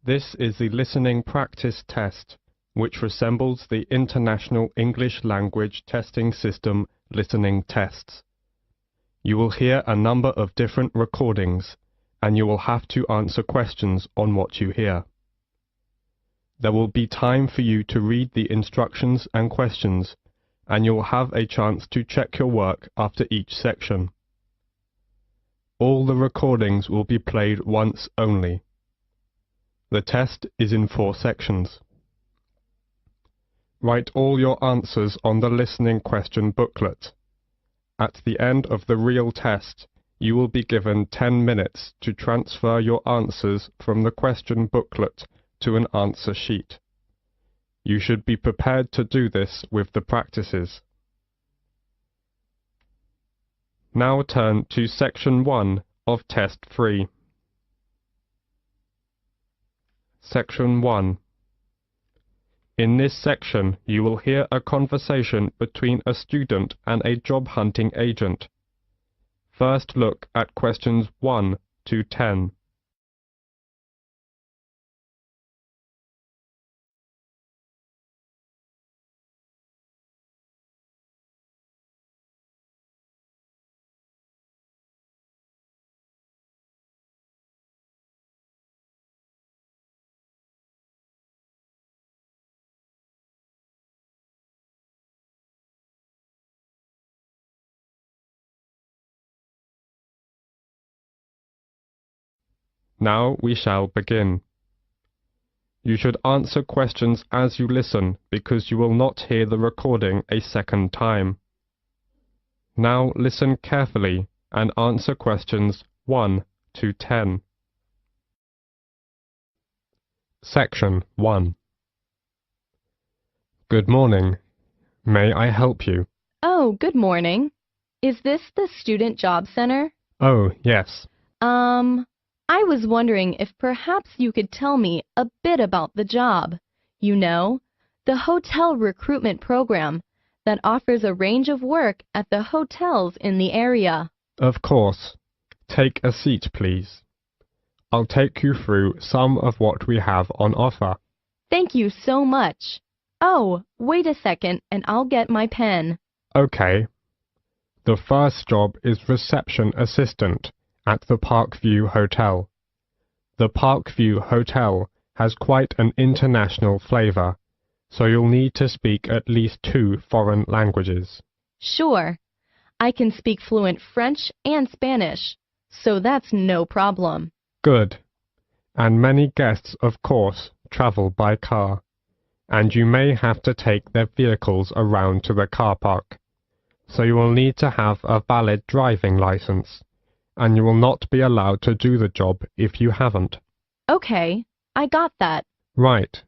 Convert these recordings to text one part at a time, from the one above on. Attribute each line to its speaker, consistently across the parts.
Speaker 1: This is the listening practice test, which resembles the International English Language Testing System listening tests. You will hear a number of different recordings, and you will have to answer questions on what you hear. There will be time for you to read the instructions and questions, and you will have a chance to check your work after each section. All the recordings will be played once only. The test is in 4 sections. Write all your answers on the listening question booklet. At the end of the real test, you will be given 10 minutes to transfer your answers from the question booklet to an answer sheet. You should be prepared to do this with the practices. Now turn to Section 1 of Test 3. Section 1. In this section, you will hear a conversation between a student and a job-hunting agent. First look at questions 1 to 10. Now we shall begin. You should answer questions as you listen because you will not hear the recording a second time. Now listen carefully and answer questions 1 to 10. Section 1. Good morning. May I help you?
Speaker 2: Oh, good morning. Is this the Student Job Center?
Speaker 1: Oh, yes.
Speaker 2: I was wondering if perhaps you could tell me a bit about the job. You know, the hotel recruitment program that offers a range of work at the hotels in the area.
Speaker 1: Of course. Take a seat, please. I'll take you through some of what we have on offer.
Speaker 2: Thank you so much. Oh, wait a second and I'll get my pen.
Speaker 1: Okay. The first job is reception assistant at the Parkview Hotel. The Parkview Hotel has quite an international flavor, so you'll need to speak at least 2 foreign languages.
Speaker 2: Sure. I can speak fluent French and Spanish, so that's no problem.
Speaker 1: Good. And many guests, of course, travel by car, and you may have to take their vehicles around to the car park, so you will need to have a valid driving license, and you will not be allowed to do the job if you haven't.
Speaker 2: Okay, I got that.
Speaker 1: Right.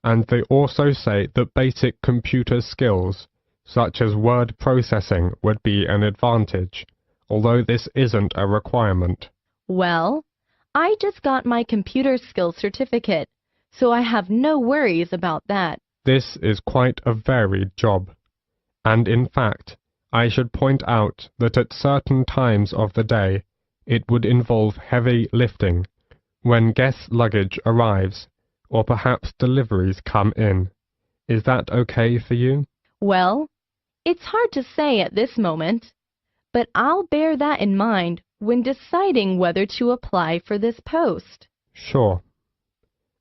Speaker 1: And they also say that basic computer skills, such as word processing, would be an advantage, although this isn't a requirement.
Speaker 2: Well, I just got my computer skills certificate, so I have no worries about that.
Speaker 1: This is quite a varied job, and in fact, I should point out that at certain times of the day, it would involve heavy lifting when guest luggage arrives, or perhaps deliveries come in. Is that okay for you?
Speaker 2: Well, it's hard to say at this moment, but I'll bear that in mind when deciding whether to apply for this post.
Speaker 1: Sure.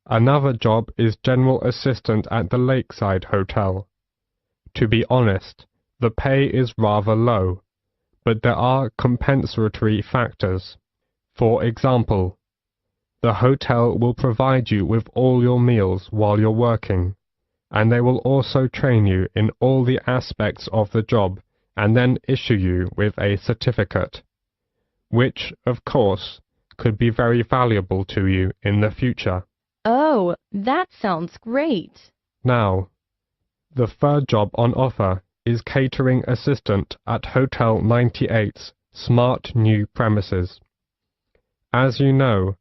Speaker 1: Another job is general assistant at the Lakeside Hotel. To be honest, the pay is rather low, but there are compensatory factors. For example, the hotel will provide you with all your meals while you're working, and they will also train you in all the aspects of the job and then issue you with a certificate, which, of course, could be very valuable to you in the future.
Speaker 2: Oh, that sounds great.
Speaker 1: Now, the third job on offer is catering assistant at Hotel 98's smart new premises. As you know,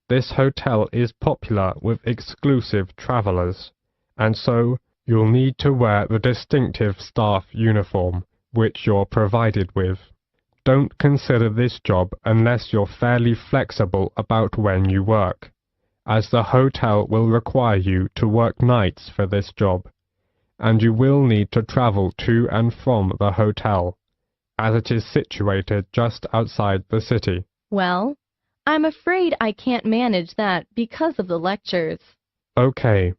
Speaker 1: this hotel is popular with exclusive travelers, and so you'll need to wear the distinctive staff uniform, which you're provided with. Don't consider this job unless you're fairly flexible about when you work, as the hotel will require you to work nights for this job, and you will need to travel to and from the hotel, as it is situated just outside the city.
Speaker 2: Well, I'm afraid I can't manage that because of the lectures.
Speaker 1: Okay,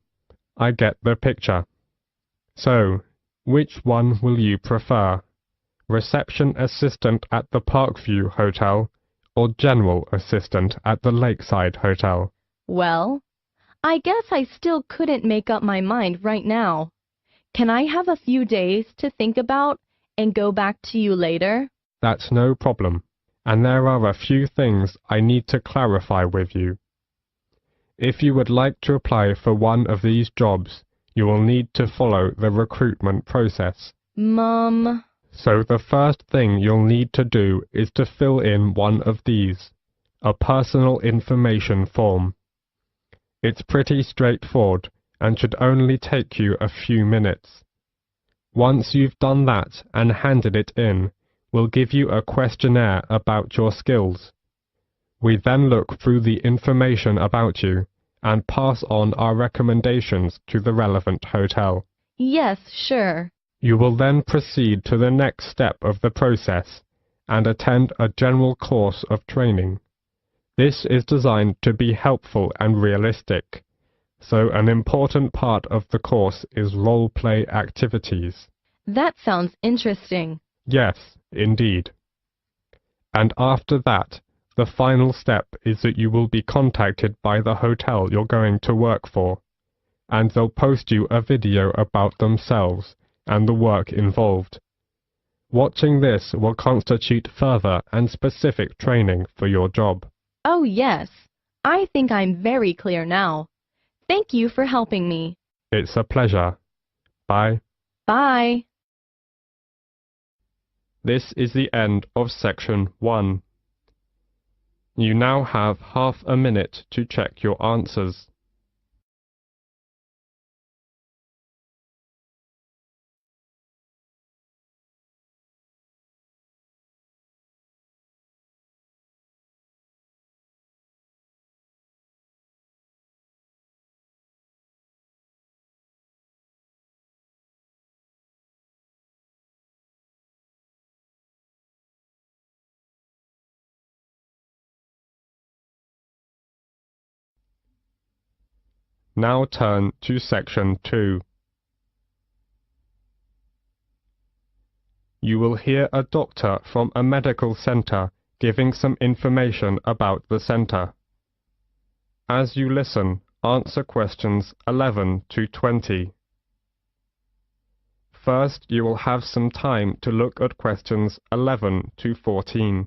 Speaker 1: I get the picture. So, which one will you prefer? Reception assistant at the Parkview Hotel or general assistant at the Lakeside Hotel?
Speaker 2: Well, I guess I still couldn't make up my mind right now. Can I have a few days to think about and go back to you later?
Speaker 1: That's no problem, and there are a few things I need to clarify with you. If you would like to apply for one of these jobs, you will need to follow the recruitment process.
Speaker 2: Mum.
Speaker 1: So the first thing you'll need to do is to fill in one of these, a personal information form. It's pretty straightforward and should only take you a few minutes. Once you've done that and handed it in, we'll give you a questionnaire about your skills. We then look through the information about you and pass on our recommendations to the relevant hotel.
Speaker 2: Yes, sure.
Speaker 1: You will then proceed to the next step of the process and attend a general course of training. This is designed to be helpful and realistic, so an important part of the course is role-play activities.
Speaker 2: That sounds interesting.
Speaker 1: Yes, indeed. And after that, the final step is that you will be contacted by the hotel you're going to work for, and they'll post you a video about themselves and the work involved. Watching this will constitute further and specific training for your job.
Speaker 2: Oh yes, I think I'm very clear now. Thank you for helping me.
Speaker 1: It's a pleasure. Bye.
Speaker 2: Bye.
Speaker 1: This is the end of section 1. You now have half a minute to check your answers. Now turn to section 2. You will hear a doctor from a medical center giving some information about the center. As you listen, answer questions 11 to 20. First, you will have some time to look at questions 11 to 14.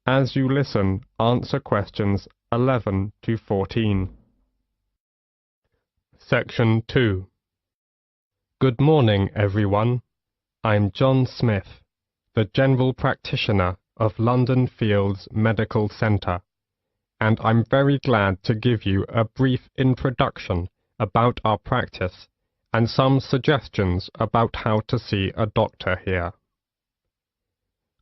Speaker 1: As you listen, answer questions 11 to 14. Section 2. Good morning, everyone. I'm John Smith, the General Practitioner of London Fields Medical Centre, and I'm very glad to give you a brief introduction about our practice and some suggestions about how to see a doctor here.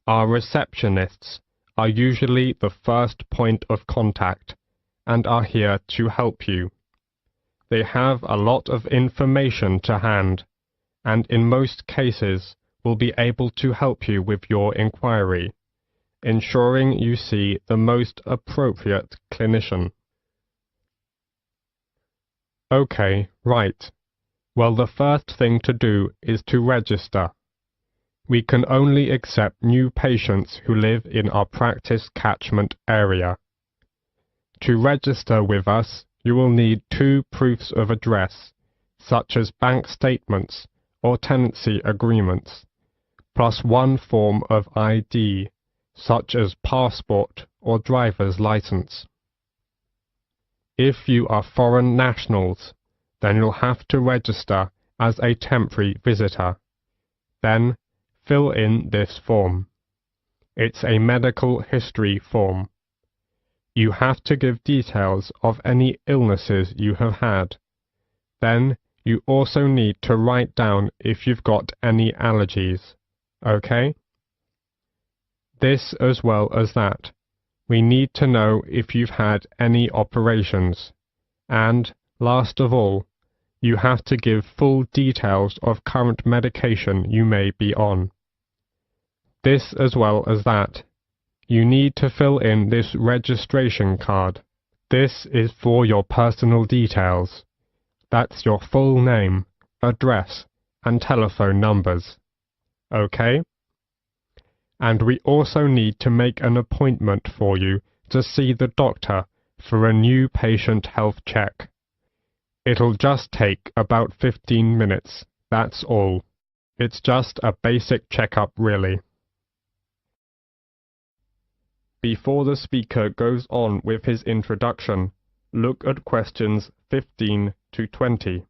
Speaker 1: Our receptionists are usually the first point of contact and are here to help you. They have a lot of information to hand, and in most cases will be able to help you with your inquiry, ensuring you see the most appropriate clinician. Okay, right. Well, the first thing to do is to register. We can only accept new patients who live in our practice catchment area. To register with us, you will need 2 proofs of address, such as bank statements or tenancy agreements, plus 1 form of ID, such as passport or driver's license. If you are foreign nationals, then you'll have to register as a temporary visitor. Then, fill in this form. It's a medical history form. You have to give details of any illnesses you have had. Then you also need to write down if you've got any allergies. Okay? This as well as that. We need to know if you've had any operations. And, last of all, you have to give full details of current medication you may be on. This as well as that. You need to fill in this registration card. This is for your personal details. That's your full name, address, and telephone numbers. Okay? And we also need to make an appointment for you to see the doctor for a new patient health check. It'll just take about 15 minutes, that's all. It's just a basic checkup really. Before the speaker goes on with his introduction, look at questions 15 to 20.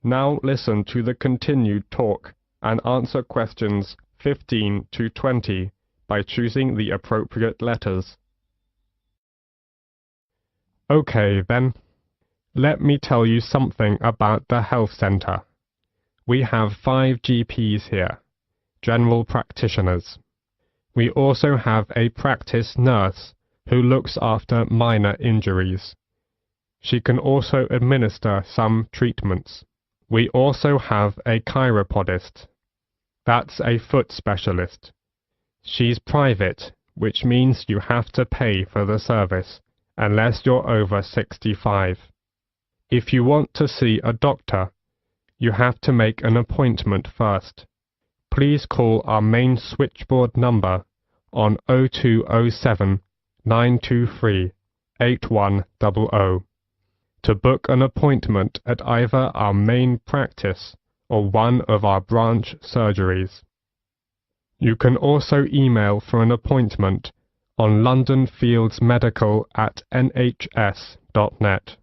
Speaker 1: Now listen to the continued talk and answer questions 15 to 20 by choosing the appropriate letters. Okay then. Let me tell you something about the health centre. We have 5 GPs here, general practitioners. We also have a practice nurse who looks after minor injuries. She can also administer some treatments. We also have a chiropodist. That's a foot specialist. She's private, which means you have to pay for the service, unless you're over 65. If you want to see a doctor, you have to make an appointment first. Please call our main switchboard number on 0207 923 8100 to book an appointment at either our main practice or one of our branch surgeries. You can also email for an appointment on londonfieldsmedical@nhs.net.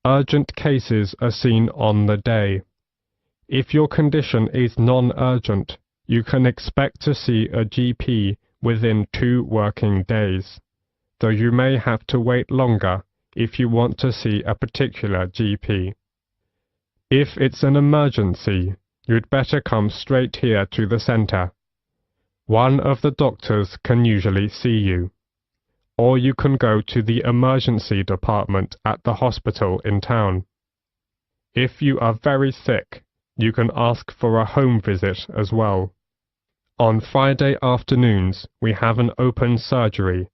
Speaker 1: Urgent cases are seen on the day. If your condition is non-urgent, you can expect to see a GP within 2 working days, though you may have to wait longer if you want to see a particular GP. If it's an emergency, you'd better come straight here to the centre. One of the doctors can usually see you. Or you can go to the emergency department at the hospital in town. If you are very sick, you can ask for a home visit as well. On Friday afternoons, we have an open surgery,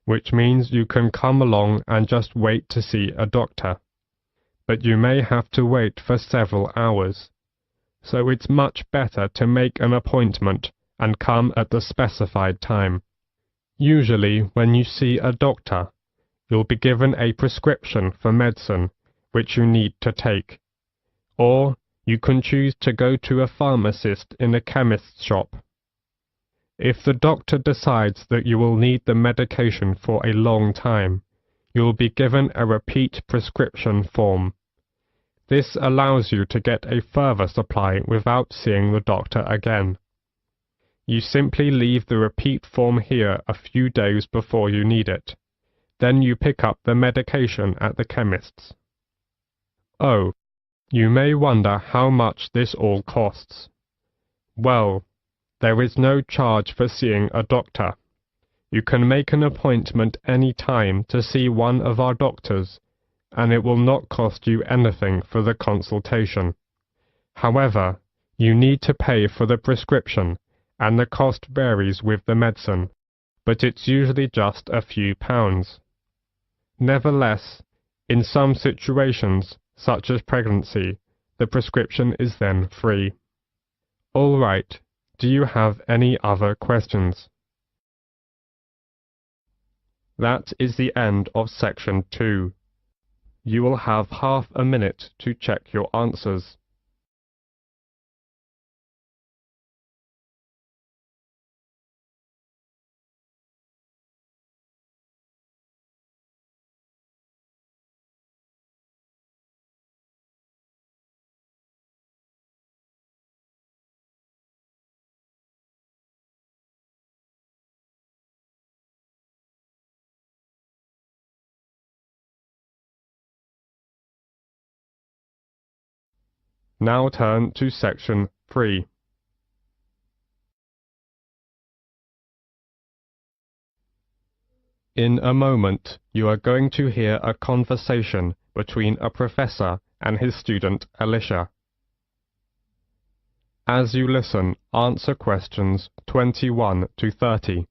Speaker 1: which means you can come along and just wait to see a doctor. But you may have to wait for several hours. So it's much better to make an appointment and come at the specified time. Usually, when you see a doctor, you'll be given a prescription for medicine, which you need to take. Or you can choose to go to a pharmacist in a chemist's shop. If the doctor decides that you will need the medication for a long time, you will be given a repeat prescription form. This allows you to get a further supply without seeing the doctor again. You simply leave the repeat form here a few days before you need it. Then you pick up the medication at the chemist's. Oh, you may wonder how much this all costs. Well, there is no charge for seeing a doctor. You can make an appointment any time to see one of our doctors, and it will not cost you anything for the consultation. However, you need to pay for the prescription, and the cost varies with the medicine, but it's usually just a few pounds. Nevertheless, in some situations, such as pregnancy, the prescription is then free. All right, do you have any other questions? That is the end of section 2. You will have half a minute to check your answers. Now turn to section 3. In a moment, you are going to hear a conversation between a professor and his student Alicia. As you listen, answer questions 21 to 30.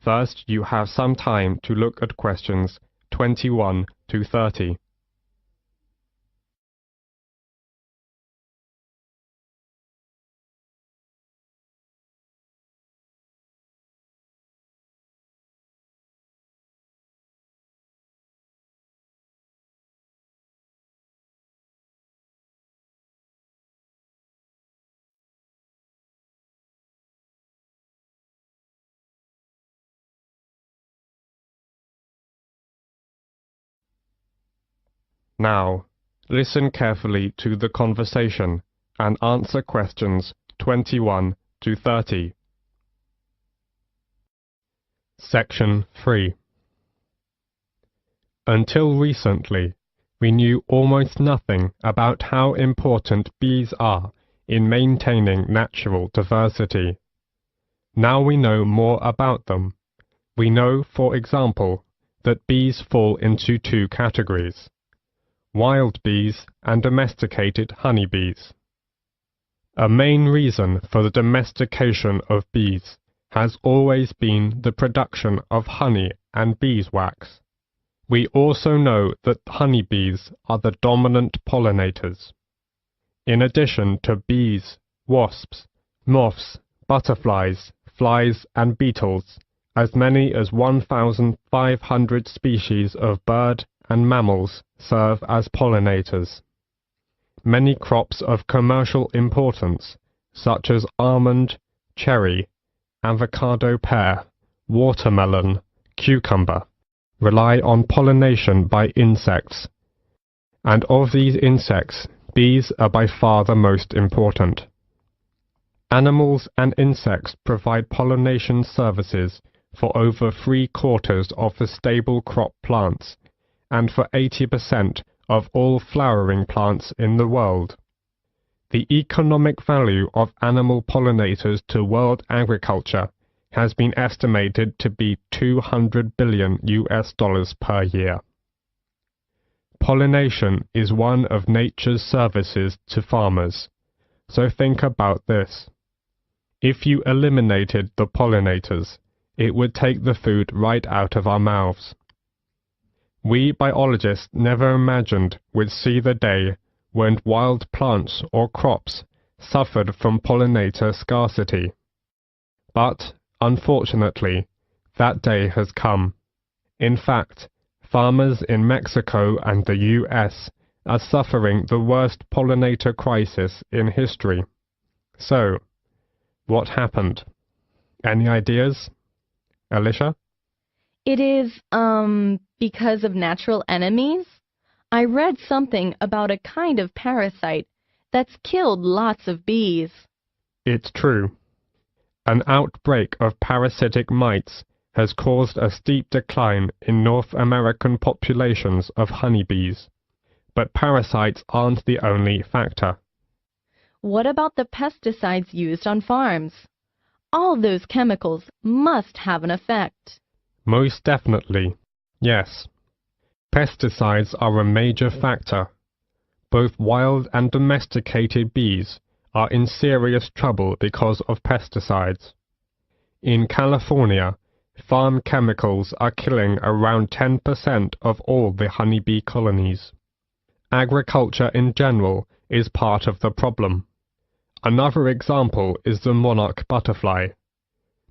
Speaker 1: First, you have some time to look at questions 21 to 30. Now, listen carefully to the conversation and answer questions 21 to 30. Section 3. Until recently, we knew almost nothing about how important bees are in maintaining natural diversity. Now we know more about them. We know, for example, that bees fall into two categories: wild bees and domesticated honeybees. A main reason for the domestication of bees has always been the production of honey and beeswax. We also know that honeybees are the dominant pollinators. In addition to bees, wasps, moths, butterflies, flies and beetles, as many as 1,500 species of bird and mammals serve as pollinators. Many crops of commercial importance, such as almond, cherry, avocado pear, watermelon, cucumber, rely on pollination by insects. And of these insects, bees are by far the most important. Animals and insects provide pollination services for over 3/4 of the stable crop plants, and for 80% of all flowering plants in the world. The economic value of animal pollinators to world agriculture has been estimated to be $200 billion per year. Pollination is one of nature's services to farmers, so think about this. If you eliminated the pollinators, it would take the food right out of our mouths. We biologists never imagined we'd see the day when wild plants or crops suffered from pollinator scarcity. But, unfortunately, that day has come. In fact, farmers in Mexico and the US are suffering the worst pollinator crisis in history. So, what happened? Any ideas? Alicia?
Speaker 2: It is, because of natural enemies? I read something about a kind of parasite that's killed lots of bees.
Speaker 1: It's true. An outbreak of parasitic mites has caused a steep decline in North American populations of honeybees. But parasites aren't the only factor.
Speaker 2: What about the pesticides used on farms? All those chemicals must have an effect.
Speaker 1: Most definitely, yes. Pesticides are a major factor. Both wild and domesticated bees are in serious trouble because of pesticides. In California, farm chemicals are killing around 10% of all the honeybee colonies. Agriculture in general is part of the problem. Another example is the monarch butterfly.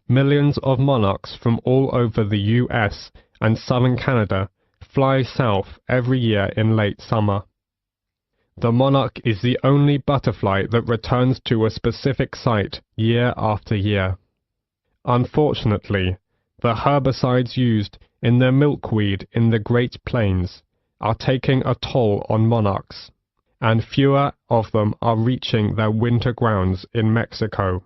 Speaker 1: Millions of monarchs from all over the US and southern Canada fly south every year in late summer. The monarch is the only butterfly that returns to a specific site year after year. Unfortunately, the herbicides used in the milkweed in the Great Plains are taking a toll on monarchs, and fewer of them are reaching their winter grounds in Mexico.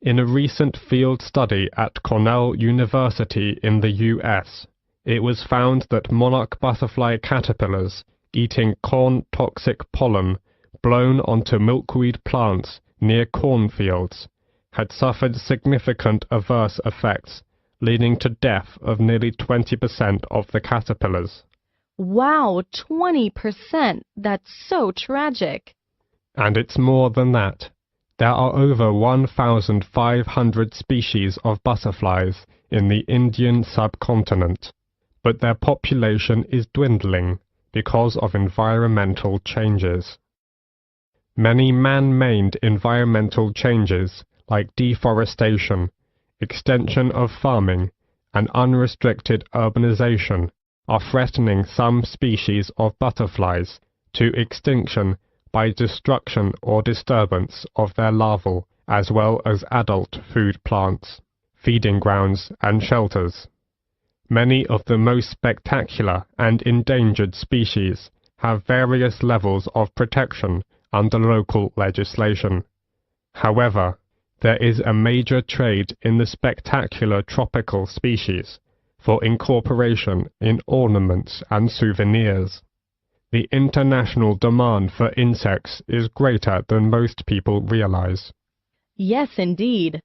Speaker 1: In a recent field study at Cornell University in the US, it was found that monarch butterfly caterpillars eating corn-toxic pollen blown onto milkweed plants near cornfields had suffered significant adverse effects, leading to death of nearly 20% of the caterpillars.
Speaker 2: Wow, 20%! That's so tragic.
Speaker 1: And it's more than that. There are over 1,500 species of butterflies in the Indian subcontinent, but their population is dwindling because of environmental changes. Many man-made environmental changes like deforestation, extension of farming, and unrestricted urbanization are threatening some species of butterflies to extinction by destruction or disturbance of their larval as well as adult food plants, feeding grounds and shelters. Many of the most spectacular and endangered species have various levels of protection under local legislation. However, there is a major trade in the spectacular tropical species for incorporation in ornaments and souvenirs. The international demand for insects is greater than most people realize.
Speaker 2: Yes, indeed.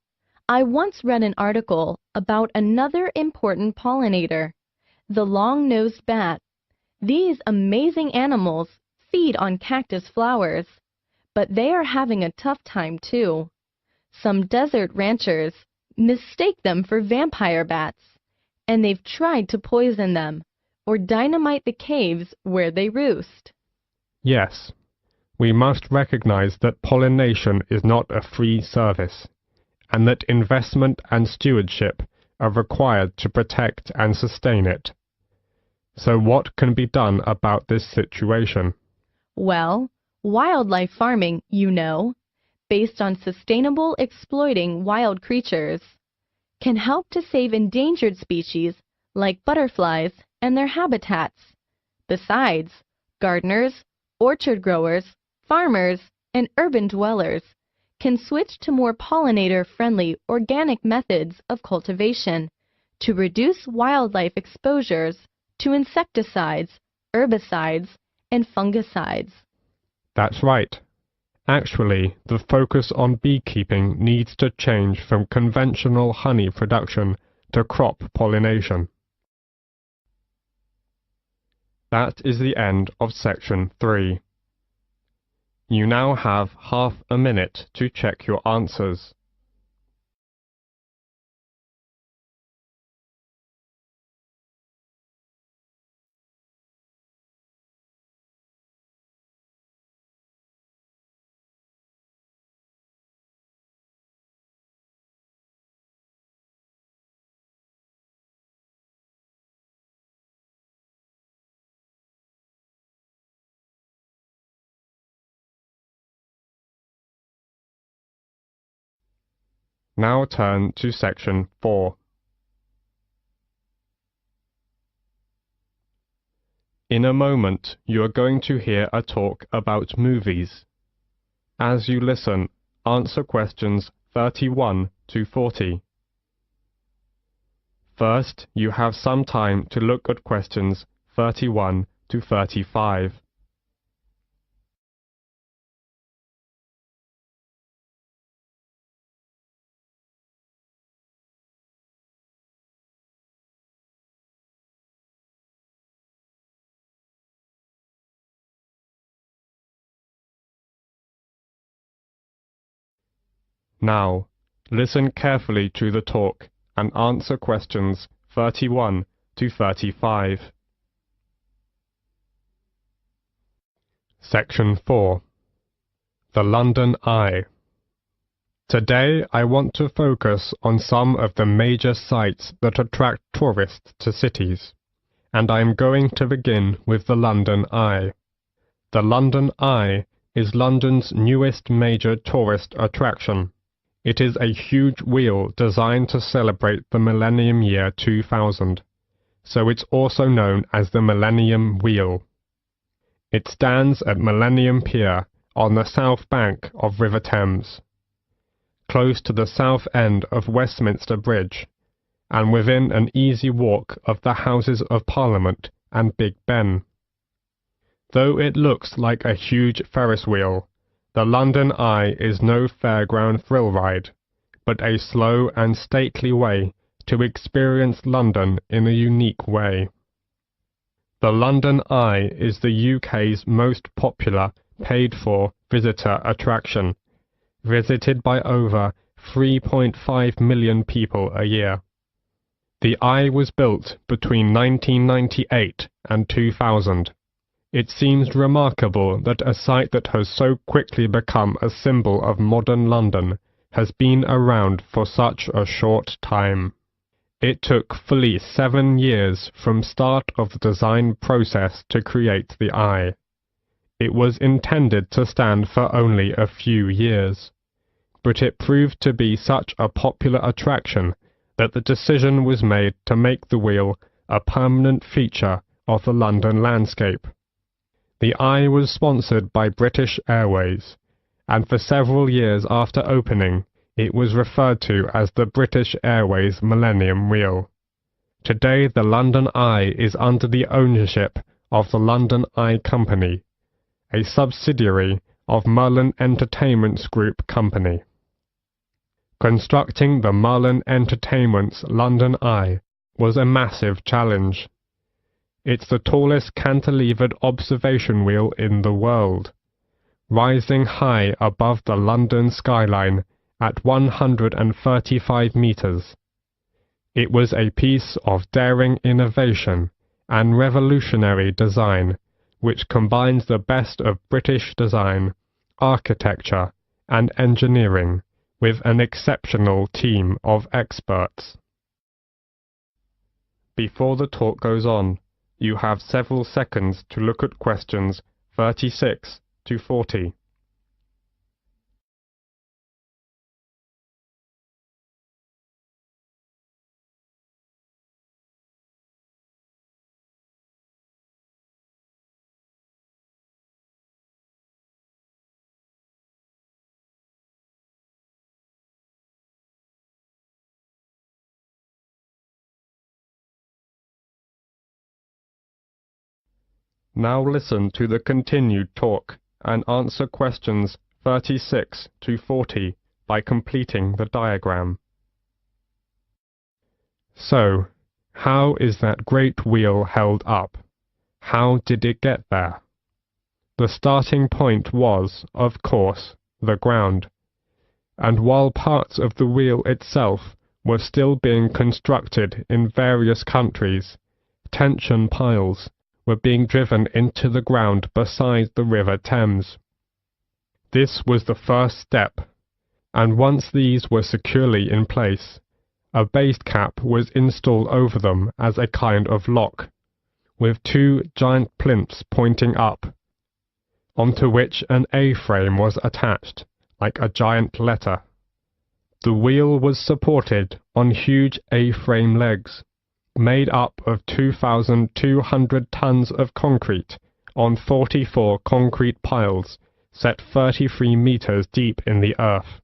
Speaker 2: I once read an article about another important pollinator, the long-nosed bat. These amazing animals feed on cactus flowers, but they are having a tough time too. Some desert ranchers mistake them for vampire bats, and they've tried to poison them or dynamite the caves where they roost.
Speaker 1: Yes, we must recognize that pollination is not a free service, and that investment and stewardship are required to protect and sustain it. So what can be done about this situation?
Speaker 2: Well, wildlife farming, based on sustainable exploiting wild creatures, can help to save endangered species like butterflies and their habitats. Besides, gardeners, orchard growers, farmers, and urban dwellers can switch to more pollinator-friendly organic methods of cultivation to reduce wildlife exposures to insecticides, herbicides, and fungicides.
Speaker 1: That's right. Actually, the focus on beekeeping needs to change from conventional honey production to crop pollination. That is the end of section 3. You now have half a minute to check your answers. Now turn to section 4. In a moment, you are going to hear a talk about movies. As you listen, answer questions 31 to 40. First, you have some time to look at questions 31 to 35. Now, listen carefully to the talk and answer questions 31 to 35. Section 4. The London Eye. Today I want to focus on some of the major sites that attract tourists to cities, and I am going to begin with the London Eye. The London Eye is London's newest major tourist attraction. It is a huge wheel designed to celebrate the millennium year 2000, so it's also known as the Millennium Wheel. It stands at Millennium Pier on the south bank of River Thames, close to the south end of Westminster Bridge, and within an easy walk of the Houses of Parliament and Big Ben. Though it looks like a huge Ferris wheel, the London Eye is no fairground thrill ride, but a slow and stately way to experience London in a unique way. The London Eye is the UK's most popular paid-for visitor attraction, visited by over 3.5 million people a year. The Eye was built between 1998 and 2000. It seems remarkable that a site that has so quickly become a symbol of modern London has been around for such a short time. It took fully 7 years from start of the design process to create the Eye. It was intended to stand for only a few years, but it proved to be such a popular attraction that the decision was made to make the wheel a permanent feature of the London landscape. The Eye was sponsored by British Airways, and for several years after opening, it was referred to as the British Airways Millennium Wheel. Today, the London Eye is under the ownership of the London Eye Company, a subsidiary of Merlin Entertainments Group Company. Constructing the Merlin Entertainments London Eye was a massive challenge. It's the tallest cantilevered observation wheel in the world, rising high above the London skyline at 135 meters. It was a piece of daring innovation and revolutionary design which combines the best of British design, architecture, and engineering with an exceptional team of experts. Before the talk goes on, you have several seconds to look at questions 36 to 40. Now listen to the continued talk and answer questions 36 to 40 by completing the diagram. So, how is that great wheel held up? How did it get there? The starting point was, of course, the ground, and while parts of the wheel itself were still being constructed in various countries, tension piles were being driven into the ground beside the River Thames. This was the first step, and once these were securely in place, a base cap was installed over them as a kind of lock, with 2 giant plinths pointing up, onto which an A-frame was attached, like a giant letter. The wheel was supported on huge A-frame legs, made up of 2,200 tons of concrete on 44 concrete piles set 33 meters deep in the earth.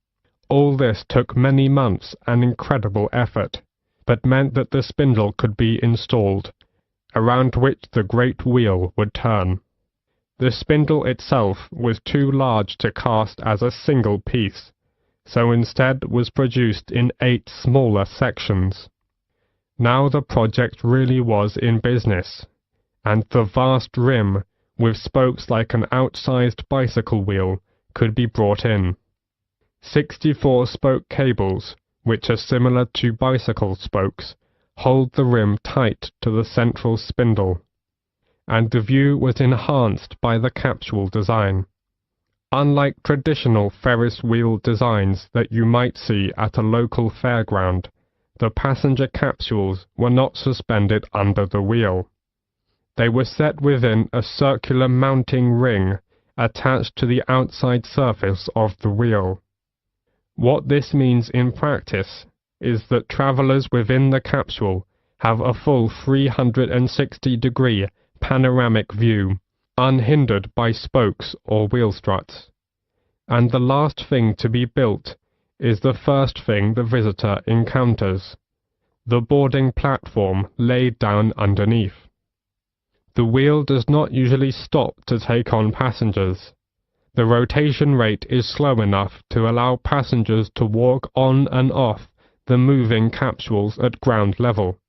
Speaker 1: All this took many months and incredible effort, but meant that the spindle could be installed, around which the great wheel would turn. The spindle itself was too large to cast as a single piece, so instead was produced in 8 smaller sections. Now the project really was in business, and the vast rim, with spokes like an outsized bicycle wheel, could be brought in. 64 spoke cables, which are similar to bicycle spokes, hold the rim tight to the central spindle, and the view was enhanced by the capsule design. Unlike traditional Ferris wheel designs that you might see at a local fairground, the passenger capsules were not suspended under the wheel. They were set within a circular mounting ring attached to the outside surface of the wheel. What this means in practice is that travellers within the capsule have a full 360-degree panoramic view, unhindered by spokes or wheel struts. And the last thing to be built is the first thing the visitor encounters, the boarding platform laid down underneath. The wheel does not usually stop to take on passengers. The rotation rate is slow enough to allow passengers to walk on and off the moving capsules at ground level.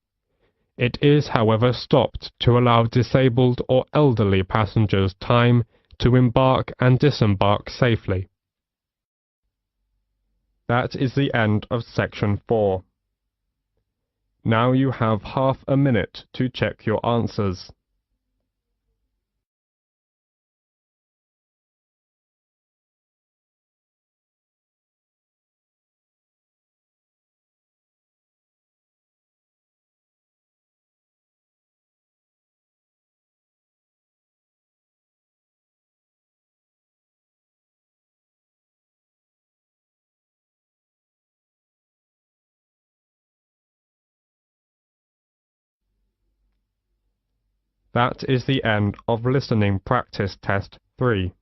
Speaker 1: It is, however, stopped to allow disabled or elderly passengers time to embark and disembark safely. That is the end of section 4. Now you have half a minute to check your answers. That is the end of listening practice test 3.